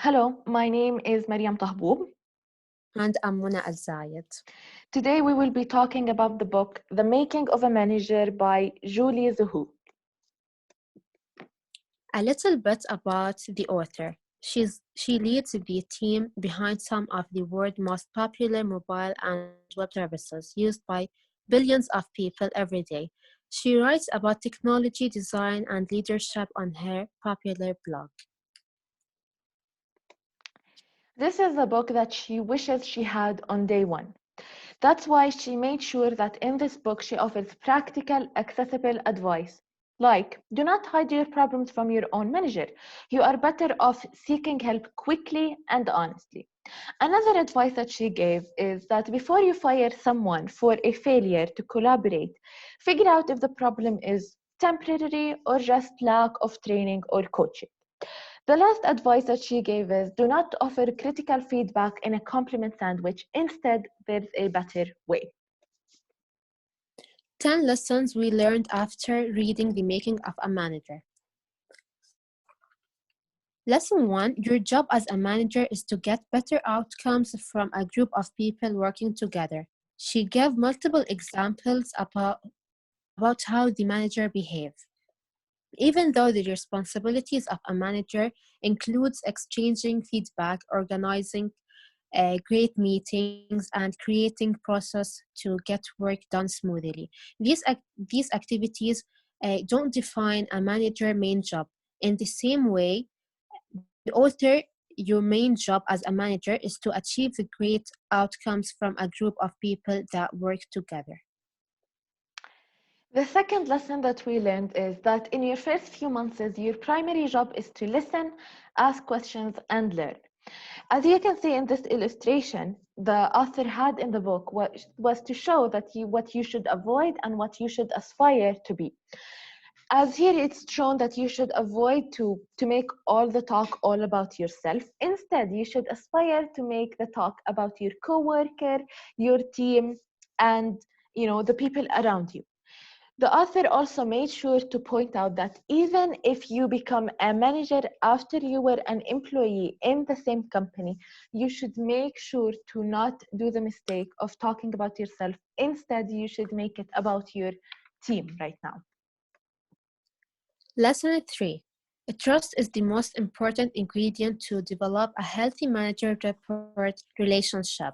Hello, my name is Maryam Tahboub. And I'm Mona Alzayed. Today we will be talking about the book The Making of a Manager by Julie Zuhu. A little bit about the author. She leads the team behind some of the world's most popular mobile and web services used by billions of people every day. She writes about technology, design, and leadership on her popular blog. This is a book that she wishes she had on day one. That's why she made sure that in this book she offers practical, accessible advice. Like, do not hide your problems from your own manager. You are better off seeking help quickly and honestly. Another advice that she gave is that before you fire someone for a failure to collaborate, figure out if the problem is temporary or just lack of training or coaching. The last advice that she gave is do not offer critical feedback in a compliment sandwich. Instead, there's a better way. 10 lessons we learned after reading The Making of a Manager. Lesson 1. Your job as a manager is to get better outcomes from a group of people working together. She gave multiple examples about how the manager behaves. Even though the responsibilities of a manager includes exchanging feedback, organizing great meetings, and creating process to get work done smoothly. These activities don't define a manager's main job. In the same way, the author, your main job as a manager is to achieve the great outcomes from a group of people that work together. The second lesson that we learned is that in your first few months, your primary job is to listen, ask questions, and learn. As you can see in this illustration, the author had in the book was to show that what you should avoid and what you should aspire to be. As here it's shown that you should avoid to make all the talk all about yourself. Instead, you should aspire to make the talk about your coworker, your team, and the people around you. The author also made sure to point out that even if you become a manager after you were an employee in the same company, you should make sure to not do the mistake of talking about yourself. Instead, you should make it about your team right now. Lesson 3. Trust is the most important ingredient to develop a healthy manager-report relationship.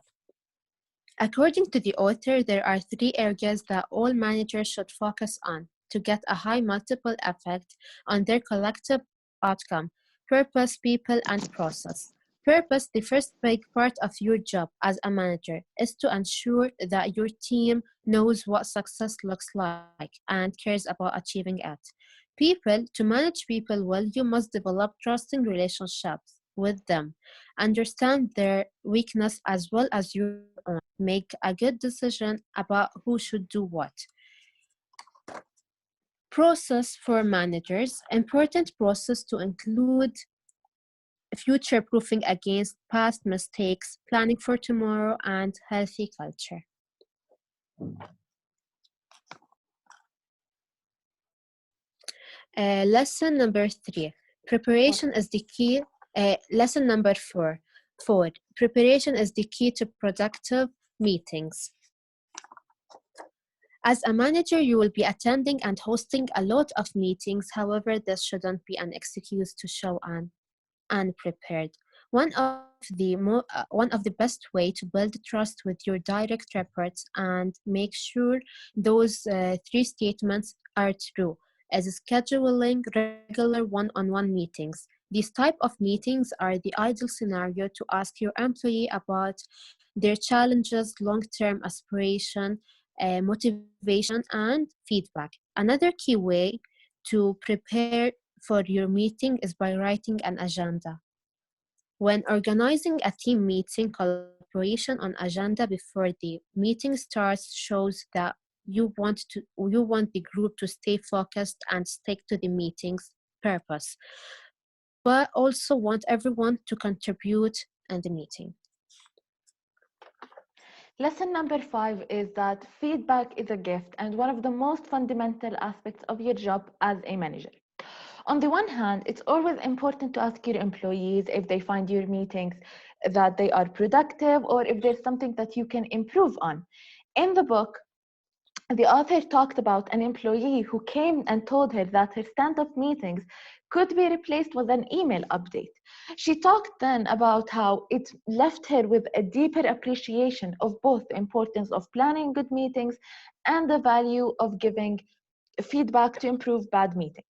According to the author, there are 3 areas that all managers should focus on to get a high multiple effect on their collective outcome: purpose, people, and process. Purpose, the first big part of your job as a manager, is to ensure that your team knows what success looks like and cares about achieving it. People, to manage people well, you must develop trusting relationships with them, understand their weakness as well as your own, make a good decision about who should do what. Process for managers, important process to include future proofing against past mistakes, planning for tomorrow, and healthy culture. Lesson number 3. Four. Preparation is the key. Lesson number 4. 4. Preparation is the key to productive meetings. As a manager, you will be attending and hosting a lot of meetings. However, this shouldn't be an excuse to show unprepared. One of the best way to build trust with your direct reports and make sure those 3 statements are true is scheduling regular one-on-one meetings. These type of meetings are the ideal scenario to ask your employee about their challenges, long-term aspiration, motivation, and feedback. Another key way to prepare for your meeting is by writing an agenda. When organizing a team meeting, collaboration on agenda before the meeting starts shows that you want the group to stay focused and stick to the meeting's purpose, but also want everyone to contribute in the meeting. Lesson number 5 is that feedback is a gift and one of the most fundamental aspects of your job as a manager. On the one hand, it's always important to ask your employees if they find your meetings that they are productive or if there's something that you can improve on. In the book, the author talked about an employee who came and told her that her stand-up meetings could be replaced with an email update. She talked then about how it left her with a deeper appreciation of both the importance of planning good meetings and the value of giving feedback to improve bad meetings.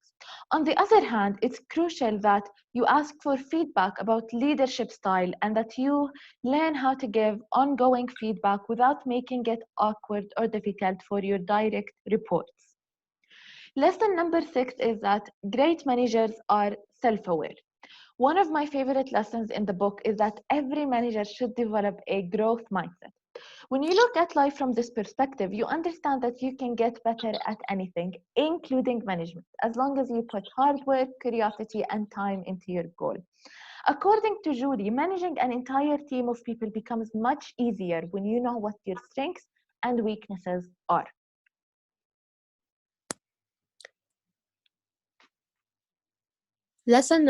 On the other hand, it's crucial that you ask for feedback about leadership style and that you learn how to give ongoing feedback without making it awkward or difficult for your direct reports. Lesson number 6 is that great managers are self aware. One of my favorite lessons in the book is that every manager should develop a growth mindset. When you look at life from this perspective, you understand that you can get better at anything, including management, as long as you put hard work, curiosity, and time into your goal. According to Julie, managing an entire team of people becomes much easier when you know what your strengths and weaknesses are. Lesson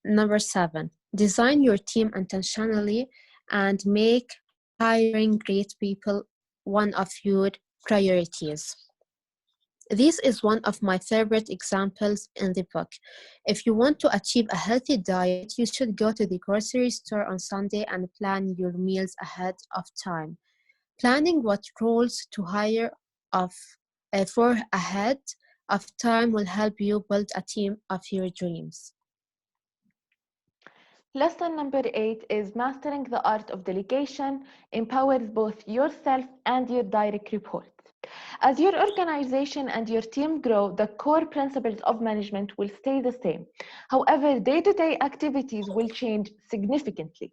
number 7. Design your team intentionally and make hiring great people one of your priorities. This is one of my favorite examples in the book. If you want to achieve a healthy diet, you should go to the grocery store on Sunday and plan your meals ahead of time. Planning what roles to hire of, for ahead of time will help you build a team of your dreams. Lesson number 8 is mastering the art of delegation empowers both yourself and your direct reports. As your organization and your team grow, the core principles of management will stay the same. However, day-to-day activities will change significantly.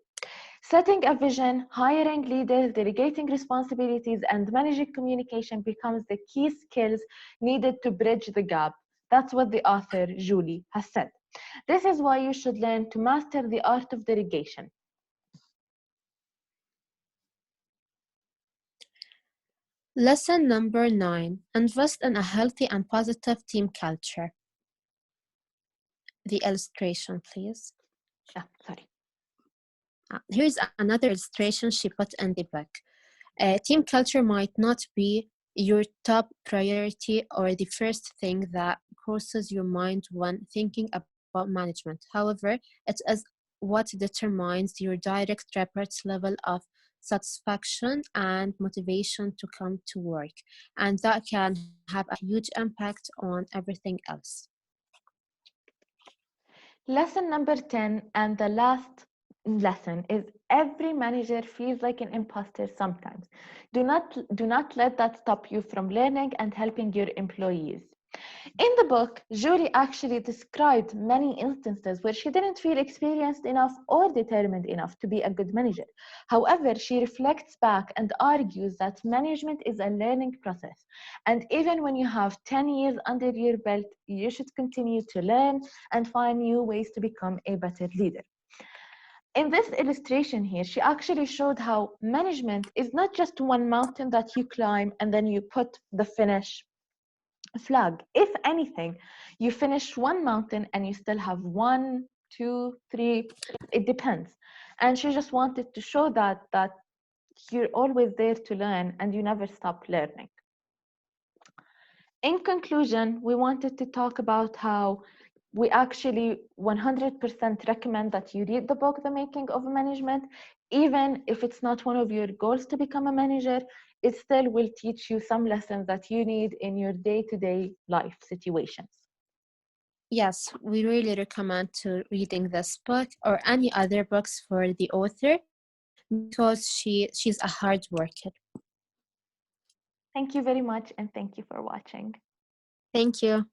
Setting a vision, hiring leaders, delegating responsibilities, and managing communication becomes the key skills needed to bridge the gap. That's what the author, Julie, has said. This is why you should learn to master the art of delegation. Lesson number 9. Invest in a healthy and positive team culture. The illustration, please. Sorry. Here's another illustration she put in the book. Team culture might not be your top priority or the first thing that crosses your mind when thinking about management. However, it is what determines your direct report's level of satisfaction and motivation to come to work, and that can have a huge impact on everything else. Lesson number 10 and the last lesson is every manager feels like an imposter sometimes. Do not let that stop you from learning and helping your employees. In the book, Julie actually described many instances where she didn't feel experienced enough or determined enough to be a good manager. However, she reflects back and argues that management is a learning process. And even when you have 10 years under your belt, you should continue to learn and find new ways to become a better leader. In this illustration here, she actually showed how management is not just one mountain that you climb and then you put the finish flag. If anything, you finish one mountain and you still have one, two, three, it depends. And she just wanted to show that you're always there to learn and you never stop learning. In conclusion, we wanted to talk about how we actually 100% recommend that you read the book, The Making of Management. Even if it's not one of your goals to become a manager, it still will teach you some lessons that you need in your day-to-day life situations. Yes, we really recommend to reading this book or any other books for the author because she's a hard worker. Thank you very much, and thank you for watching. Thank you.